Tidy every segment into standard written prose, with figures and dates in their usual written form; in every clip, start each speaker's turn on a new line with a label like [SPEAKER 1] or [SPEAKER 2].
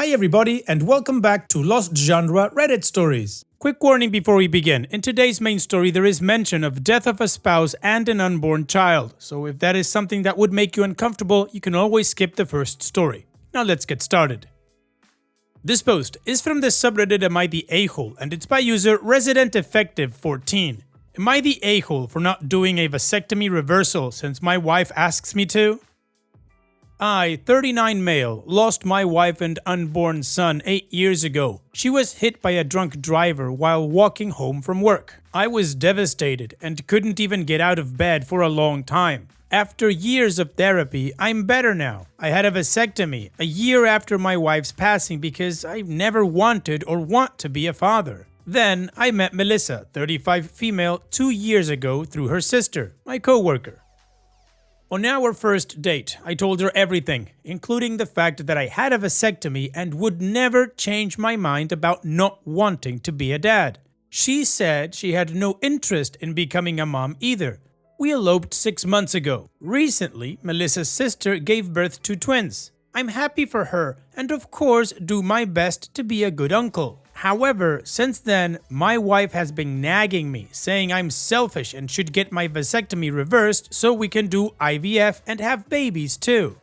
[SPEAKER 1] Hi everybody and welcome back to Lost Genre Reddit Stories. Quick warning before we begin, in today's main story there is mention of death of a spouse and an unborn child, so if that is something that would make you uncomfortable, you can always skip the first story. Now let's get started. This post is from the subreddit Am I the A-hole and it's by user ResidentEffective14. Am I the a-hole for not doing a vasectomy reversal since my wife asks me to? I, 39 male, lost my wife and unborn son 8 years ago. She was hit by a drunk driver while walking home from work. I was devastated and couldn't even get out of bed for a long time. After years of therapy, I'm better now. I had a vasectomy a year after my wife's passing because I never wanted or want to be a father. Then I met Melissa, 35 female, 2 years ago through her sister, my co-worker. On our first date, I told her everything, including the fact that I had a vasectomy and would never change my mind about not wanting to be a dad. She said she had no interest in becoming a mom either. We eloped 6 months ago. Recently, Melissa's sister gave birth to twins. I'm happy for her and of course do my best to be a good uncle. However, since then, my wife has been nagging me, saying I'm selfish and should get my vasectomy reversed so we can do IVF and have babies too.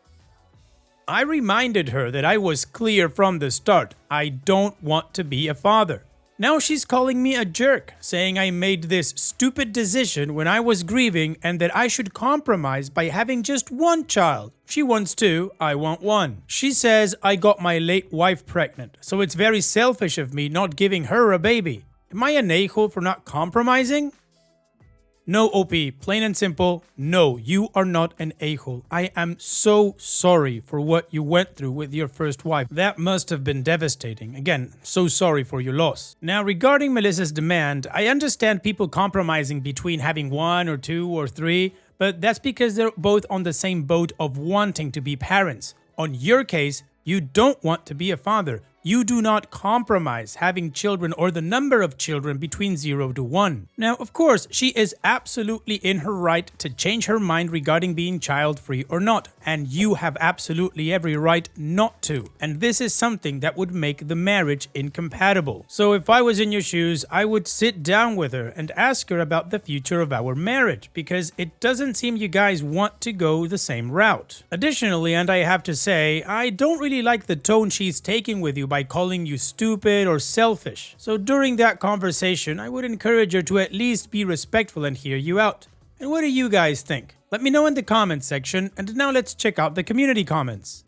[SPEAKER 1] I reminded her that I was clear from the start, I don't want to be a father. Now she's calling me a jerk, saying I made this stupid decision when I was grieving and that I should compromise by having just one child. She wants two, I want one. She says I got my late wife pregnant, so it's very selfish of me not giving her a baby. Am I an a-hole for not compromising? No, OP, plain and simple, no, you are not an a-hole. I am so sorry for what you went through with your first wife. That must have been devastating. Again, so sorry for your loss. Now, regarding Melissa's demand, I understand people compromising between having one or two or three, but that's because they're both on the same boat of wanting to be parents. On your case, you don't want to be a father. You do not compromise having children or the number of children between 0 to 1. Now, of course, she is absolutely in her right to change her mind regarding being child-free or not, and you have absolutely every right not to. And this is something that would make the marriage incompatible. So if I was in your shoes, I would sit down with her and ask her about the future of our marriage, because it doesn't seem you guys want to go the same route. Additionally, and I have to say, I don't really like the tone she's taking with you by calling you stupid or selfish. So during that conversation, I would encourage her to at least be respectful and hear you out. And what do you guys think? Let me know in the comments section, and now let's check out the community comments.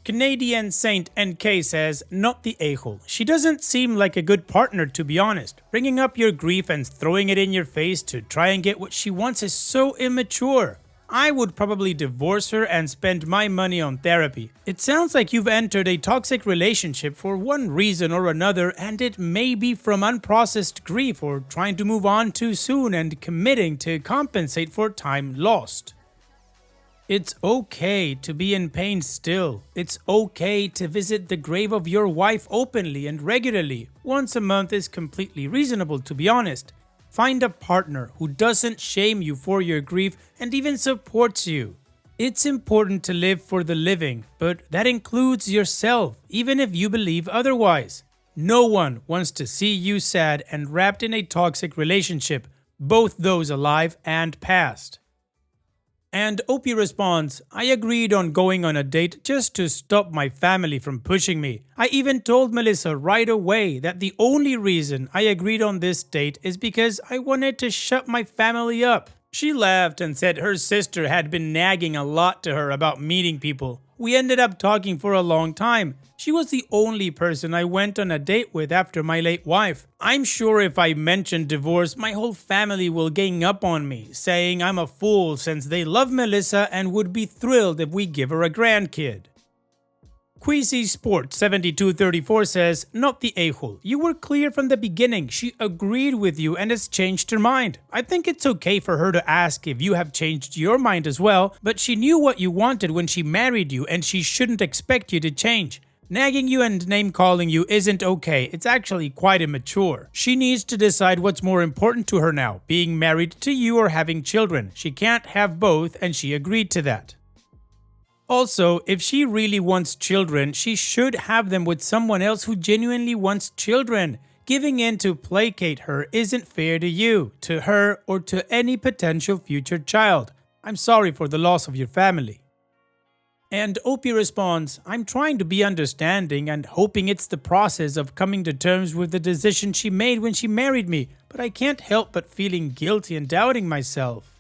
[SPEAKER 1] Canadian Saint NK says, not the a-hole. She doesn't seem like a good partner, to be honest. Bringing up your grief and throwing it in your face to try and get what she wants is so immature. I would probably divorce her and spend my money on therapy. It sounds like you've entered a toxic relationship for one reason or another, and it may be from unprocessed grief or trying to move on too soon and committing to compensate for time lost. It's okay to be in pain still. It's okay to visit the grave of your wife openly and regularly. Once a month is completely reasonable, to be honest. Find a partner who doesn't shame you for your grief and even supports you. It's important to live for the living, but that includes yourself, even if you believe otherwise. No one wants to see you sad and wrapped in a toxic relationship, both those alive and past. And Opie responds, I agreed on going on a date just to stop my family from pushing me. I even told Melissa right away that the only reason I agreed on this date is because I wanted to shut my family up. She laughed and said her sister had been nagging a lot to her about meeting people. We ended up talking for a long time. She was the only person I went on a date with after my late wife. I'm sure if I mention divorce, my whole family will gang up on me, saying I'm a fool since they love Melissa and would be thrilled if we give her a grandkid. Queasy Sport 7234 says, not the a-hole. You were clear from the beginning. She agreed with you and has changed her mind. I think it's okay for her to ask if you have changed your mind as well, but she knew what you wanted when she married you and she shouldn't expect you to change. Nagging you and name-calling you isn't okay. It's actually quite immature. She needs to decide what's more important to her now, being married to you or having children. She can't have both and she agreed to that. Also, if she really wants children, she should have them with someone else who genuinely wants children. Giving in to placate her isn't fair to you, to her, or to any potential future child. I'm sorry for the loss of your family. And Opie responds, I'm trying to be understanding and hoping it's the process of coming to terms with the decision she made when she married me, but I can't help but feeling guilty and doubting myself.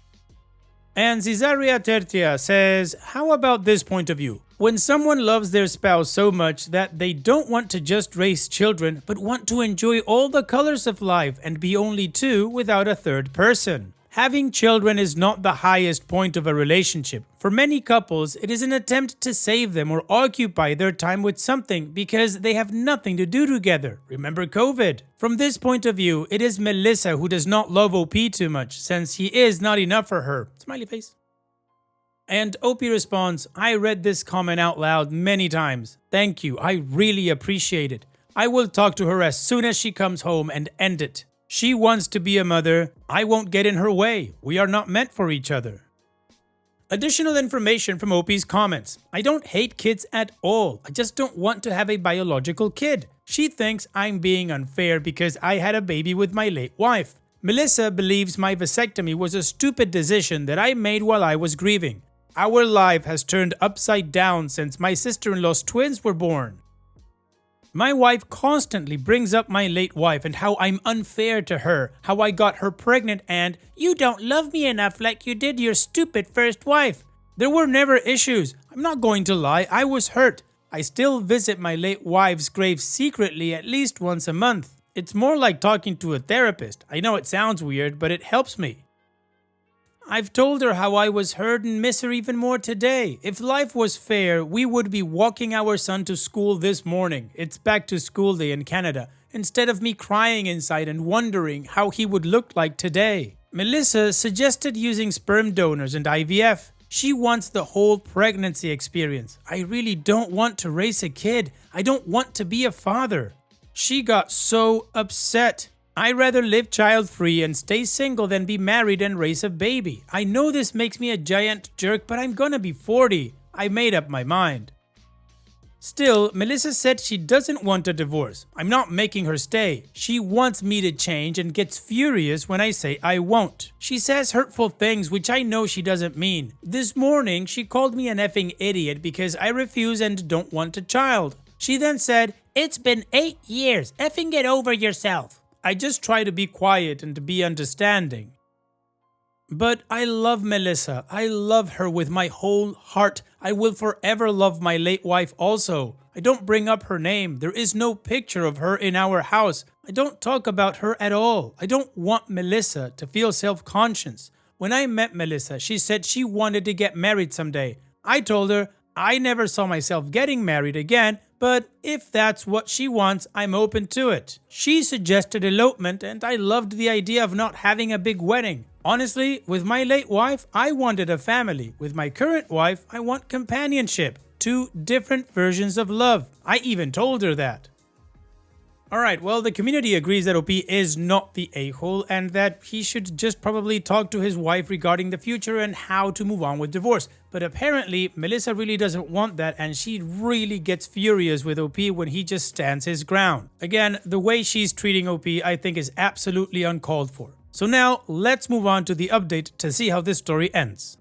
[SPEAKER 1] And Cesaria Tertia says, how about this point of view? When someone loves their spouse so much that they don't want to just raise children, but want to enjoy all the colors of life and be only two without a third person. Having children is not the highest point of a relationship. For many couples, it is an attempt to save them or occupy their time with something because they have nothing to do together. Remember COVID? From this point of view, it is Melissa who does not love OP too much since he is not enough for her. Smiley face. And OP responds, I read this comment out loud many times. Thank you, I really appreciate it. I will talk to her as soon as she comes home and end it. She wants to be a mother. I won't get in her way. We are not meant for each other. Additional information from OP's comments. I don't hate kids at all. I just don't want to have a biological kid. She thinks I'm being unfair because I had a baby with my late wife. Melissa believes my vasectomy was a stupid decision that I made while I was grieving. Our life has turned upside down since my sister-in-law's twins were born. My wife constantly brings up my late wife and how I'm unfair to her, how I got her pregnant and, you don't love me enough like you did your stupid first wife. There were never issues. I'm not going to lie, I was hurt. I still visit my late wife's grave secretly at least once a month. It's more like talking to a therapist. I know it sounds weird, but it helps me. I've told her how I was hurt and miss her even more today. If life was fair, we would be walking our son to school this morning. It's back to school day in Canada, instead of me crying inside and wondering how he would look like today. Melissa suggested using sperm donors and IVF. She wants the whole pregnancy experience. I really don't want to raise a kid. I don't want to be a father. She got so upset. I'd rather live child-free and stay single than be married and raise a baby. I know this makes me a giant jerk, but I'm gonna be 40. I made up my mind. Still, Melissa said she doesn't want a divorce. I'm not making her stay. She wants me to change and gets furious when I say I won't. She says hurtful things which I know she doesn't mean. This morning, she called me an effing idiot because I refuse and don't want a child. She then said, it's been 8 years. Effing get over yourself. I just try to be quiet and to be understanding. But I love Melissa. I love her with my whole heart. I will forever love my late wife also. I don't bring up her name. There is no picture of her in our house. I don't talk about her at all. I don't want Melissa to feel self-conscious. When I met Melissa, she said she wanted to get married someday. I told her I never saw myself getting married again, but if that's what she wants, I'm open to it. She suggested elopement and I loved the idea of not having a big wedding. Honestly, with my late wife, I wanted a family. With my current wife, I want companionship. 2 different versions of love. I even told her that. Alright, well, the community agrees that OP is not the a-hole and that he should just probably talk to his wife regarding the future and how to move on with divorce. But apparently, Melissa really doesn't want that and she really gets furious with OP when he just stands his ground. Again, the way she's treating OP I think is absolutely uncalled for. So now, let's move on to the update to see how this story ends.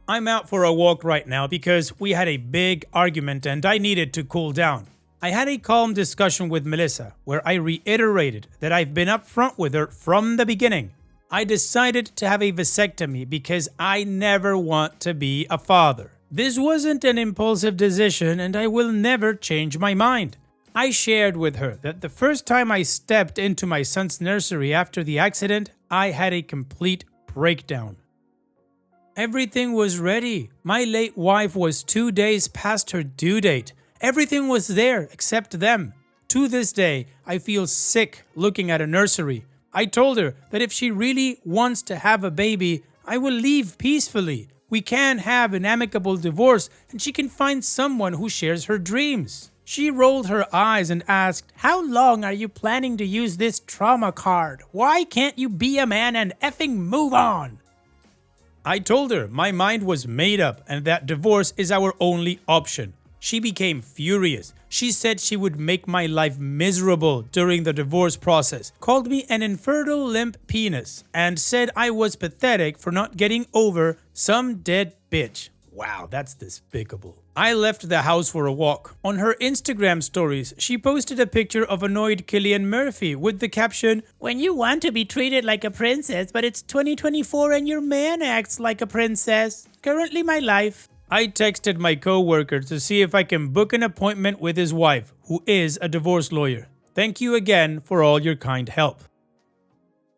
[SPEAKER 1] I'm out for a walk right now because we had a big argument and I needed to cool down. I had a calm discussion with Melissa where I reiterated that I've been upfront with her from the beginning. I decided to have a vasectomy because I never want to be a father. This wasn't an impulsive decision and I will never change my mind. I shared with her that the first time I stepped into my son's nursery after the accident, I had a complete breakdown. Everything was ready. My late wife was 2 days past her due date. Everything was there except them. To this day, I feel sick looking at a nursery. I told her that if she really wants to have a baby, I will leave peacefully. We can have an amicable divorce and she can find someone who shares her dreams. She rolled her eyes and asked, how long are you planning to use this trauma card? Why can't you be a man and effing move on? I told her my mind was made up and that divorce is our only option. She became furious. She said she would make my life miserable during the divorce process, called me an infertile limp penis, and said I was pathetic for not getting over some dead bitch. Wow, that's despicable. I left the house for a walk. On her Instagram stories, she posted a picture of annoyed Cillian Murphy with the caption, "When you want to be treated like a princess, but it's 2024 and your man acts like a princess. Currently my life." I texted my co-worker to see if I can book an appointment with his wife, who is a divorce lawyer. Thank you again for all your kind help.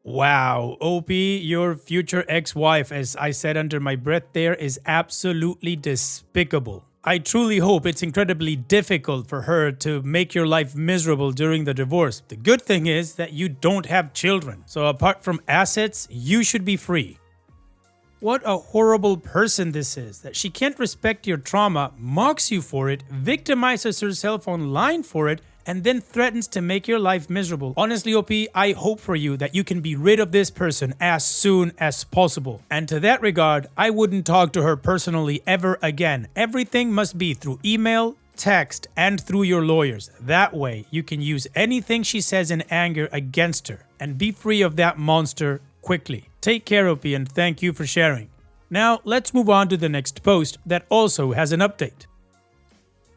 [SPEAKER 1] Wow, OP, your future ex-wife, as I said under my breath there, is absolutely despicable. I truly hope it's incredibly difficult for her to make your life miserable during the divorce. The good thing is that you don't have children, so apart from assets, you should be free. What a horrible person this is, that she can't respect your trauma, mocks you for it, victimizes herself online for it, and then threatens to make your life miserable. Honestly, OP, I hope for you that you can be rid of this person as soon as possible. And to that regard, I wouldn't talk to her personally ever again. Everything must be through email, text, and through your lawyers. That way, you can use anything she says in anger against her and be free of that monster quickly. Take care, OP, and thank you for sharing. Now, let's move on to the next post that also has an update.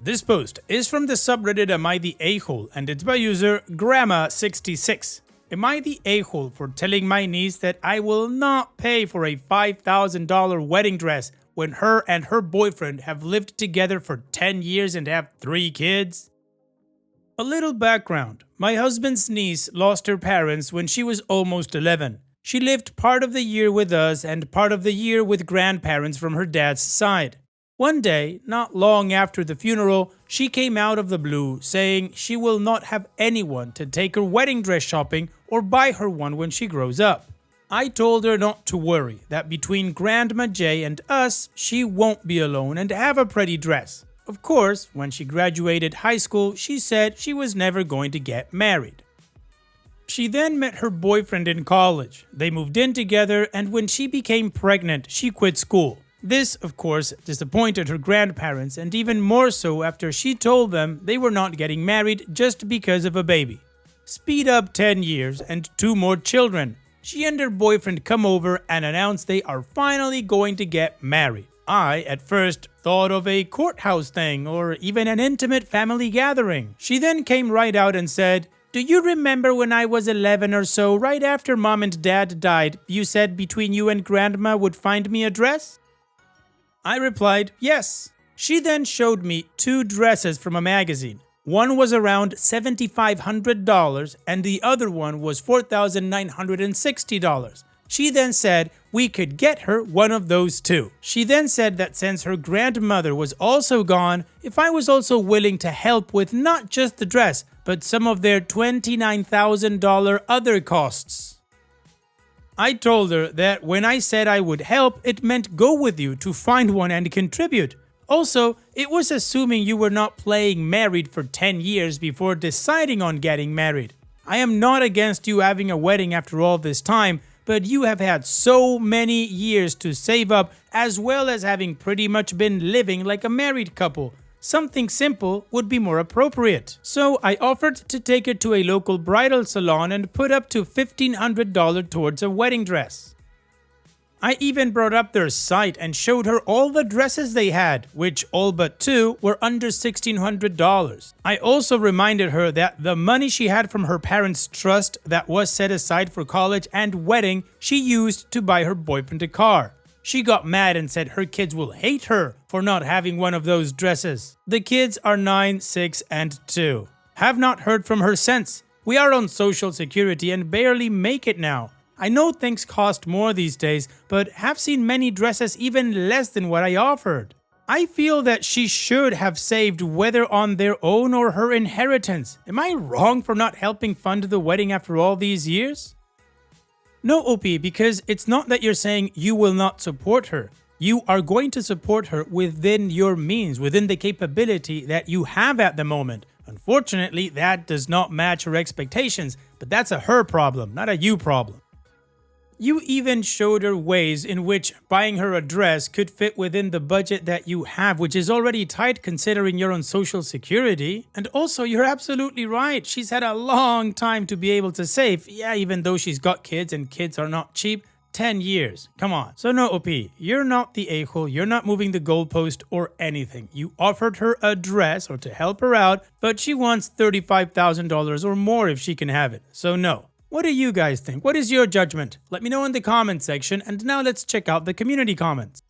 [SPEAKER 1] This post is from the subreddit Am I the A-hole, and it's by user Grandma66. Am I the a-hole for telling my niece that I will not pay for a $5,000 wedding dress when her and her boyfriend have lived together for 10 years and have 3 kids? A little background. My husband's niece lost her parents when she was almost 11. She lived part of the year with us and part of the year with grandparents from her dad's side. One day, not long after the funeral, she came out of the blue saying she will not have anyone to take her wedding dress shopping or buy her one when she grows up. I told her not to worry, that between Grandma J and us, she won't be alone and have a pretty dress. Of course, when she graduated high school, she said she was never going to get married. She then met her boyfriend in college. They moved in together, and when she became pregnant, she quit school. This, of course, disappointed her grandparents, and even more so after she told them they were not getting married just because of a baby. Speed up 10 years and 2 more children. She and her boyfriend come over and announce they are finally going to get married. I, at first, thought of a courthouse thing or even an intimate family gathering. She then came right out and said, "Do you remember when I was 11 or so, right after mom and dad died, you said between you and grandma would find me a dress?" I replied, yes. She then showed me 2 dresses from a magazine. One was around $7,500 and the other one was $4,960. She then said we could get her one of those 2. She then said that since her grandmother was also gone, if I was also willing to help with not just the dress, but some of their $29,000 other costs. I told her that when I said I would help, it meant go with you to find one and contribute. Also, it was assuming you were not playing married for 10 years before deciding on getting married. I am not against you having a wedding after all this time, but you have had so many years to save up as well as having pretty much been living like a married couple. Something simple would be more appropriate. So I offered to take her to a local bridal salon and put up to $1,500 towards a wedding dress. I even brought up their site and showed her all the dresses they had, which all but 2 were under $1,600. I also reminded her that the money she had from her parents' trust that was set aside for college and wedding, she used to buy her boyfriend a car. She got mad and said her kids will hate her for not having one of those dresses. The kids are 9, 6, and 2. Have not heard from her since. We are on Social Security and barely make it now. I know things cost more these days, but have seen many dresses even less than what I offered. I feel that she should have saved whether on their own or her inheritance. Am I wrong for not helping fund the wedding after all these years? No, OP, because it's not that you're saying you will not support her. You are going to support her within your means, within the capability that you have at the moment. Unfortunately, that does not match her expectations, but that's a her problem, not a you problem. You even showed her ways in which buying her a dress could fit within the budget that you have, which is already tight considering you're on Social Security. And also, you're absolutely right. She's had a long time to be able to save. Yeah, even though she's got kids and kids are not cheap. 10 years. Come on. So no, OP, you're not the a-hole, you're not moving the goalpost or anything. You offered her a dress or to help her out, but she wants $35,000 or more if she can have it. So no. What do you guys think? What is your judgment? Let me know in the comment section, and now let's check out the community comments.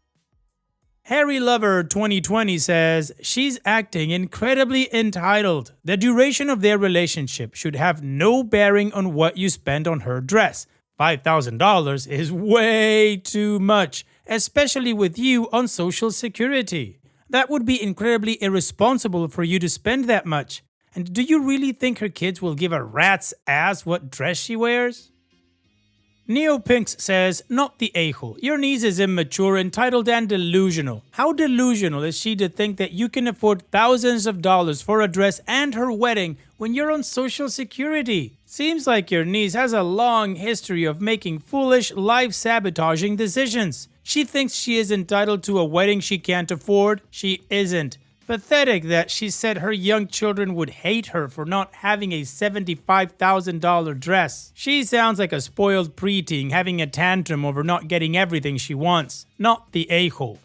[SPEAKER 1] Harry Lover 2020 says, she's acting incredibly entitled. The duration of their relationship should have no bearing on what you spend on her dress. $5,000 is way too much, especially with you on Social Security. That would be incredibly irresponsible for you to spend that much. And do you really think her kids will give a rat's ass what dress she wears? Neopinks says, not the a-hole. Your niece is immature, entitled, and delusional. How delusional is she to think that you can afford thousands of dollars for a dress and her wedding when you're on Social Security? Seems like your niece has a long history of making foolish, life-sabotaging decisions. She thinks she is entitled to a wedding she can't afford. She isn't. Pathetic that she said her young children would hate her for not having a $75,000 dress. She sounds like a spoiled preteen having a tantrum over not getting everything she wants. Not the a-hole.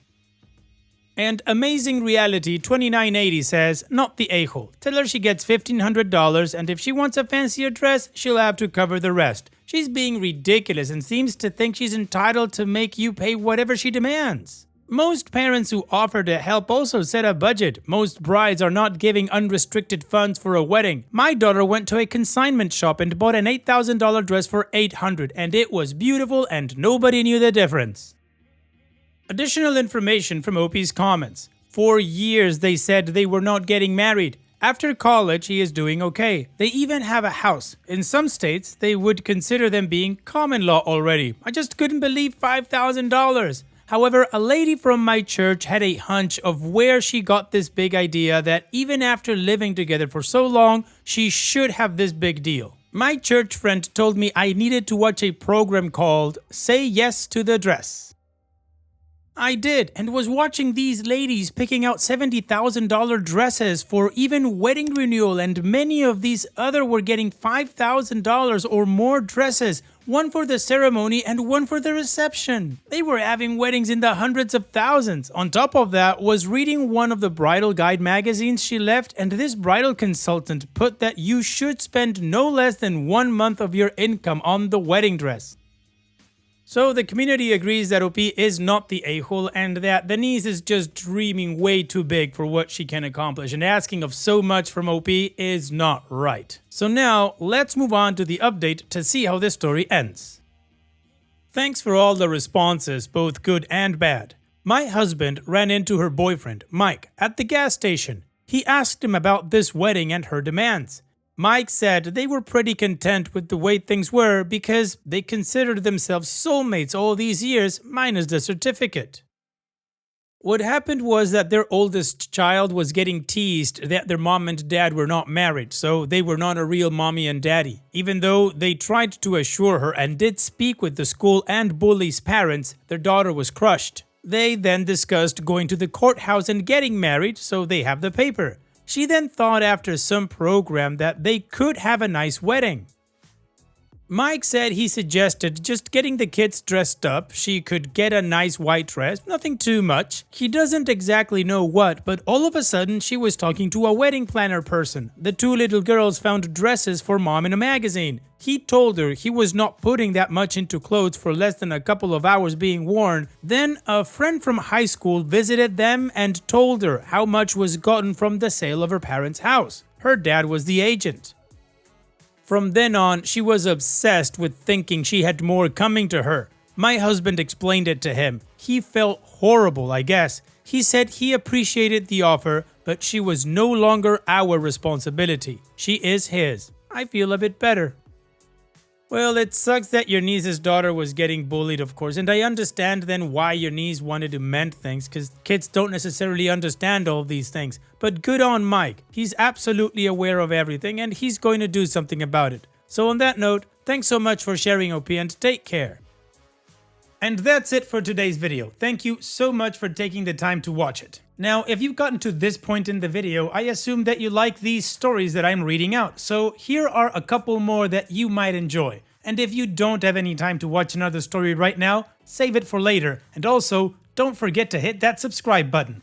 [SPEAKER 1] And Amazing Reality 2980 says, not the a-hole. Tell her she gets $1,500 and if she wants a fancier dress, she'll have to cover the rest. She's being ridiculous and seems to think she's entitled to make you pay whatever she demands. Most parents who offer to help also set a budget. Most brides are not giving unrestricted funds for a wedding. My daughter went to a consignment shop and bought an $8,000 dress for $800 and it was beautiful and nobody knew the difference. Additional information from OP's comments. For years they said they were not getting married. After college, he is doing okay. They even have a house. In some states, they would consider them being common law already. I just couldn't believe $5,000. However, a lady from my church had a hunch of where she got this big idea that even after living together for so long, she should have this big deal. My church friend told me I needed to watch a program called Say Yes to the Dress. I did, and was watching these ladies picking out $70,000 dresses for even wedding renewal, and many of these other were getting $5,000 or more dresses, one for the ceremony and one for the reception. They were having weddings in the hundreds of thousands. On top of that, was reading one of the bridal guide magazines she left, and this bridal consultant put that you should spend no less than 1 month of your income on the wedding dress. So the community agrees that OP is not the a-hole and that the niece is just dreaming way too big for what she can accomplish, and asking of so much from OP is not right. So now let's move on to the update to see how this story ends. Thanks for all the responses, both good and bad. My husband ran into her boyfriend, Mike, at the gas station. He asked him about this wedding and her demands. Mike said they were pretty content with the way things were because they considered themselves soulmates all these years, minus the certificate. What happened was that their oldest child was getting teased that their mom and dad were not married, so they were not a real mommy and daddy. Even though they tried to assure her and did speak with the school and bully's parents, their daughter was crushed. They then discussed going to the courthouse and getting married, so they have the paper. She then thought after some program that they could have a nice wedding. Mike said he suggested just getting the kids dressed up. She could get a nice white dress, nothing too much. He doesn't exactly know what, but all of a sudden she was talking to a wedding planner person. The two little girls found dresses for mom in a magazine. He told her he was not putting that much into clothes for less than a couple of hours being worn. Then a friend from high school visited them and told her how much was gotten from the sale of her parents' house. Her dad was the agent. From then on, she was obsessed with thinking she had more coming to her. My husband explained it to him. He felt horrible, I guess. He said he appreciated the offer, but she was no longer our responsibility. She is his. I feel a bit better. Well, it sucks that your niece's daughter was getting bullied, of course, and I understand then why your niece wanted to mend things, because kids don't necessarily understand all of these things. But good on Mike. He's absolutely aware of everything, and he's going to do something about it. So on that note, thanks so much for sharing, OP, and take care. And that's it for today's video. Thank you so much for taking the time to watch it. Now, if you've gotten to this point in the video, I assume that you like these stories that I'm reading out, so here are a couple more that you might enjoy. And if you don't have any time to watch another story right now, save it for later, and also, don't forget to hit that subscribe button.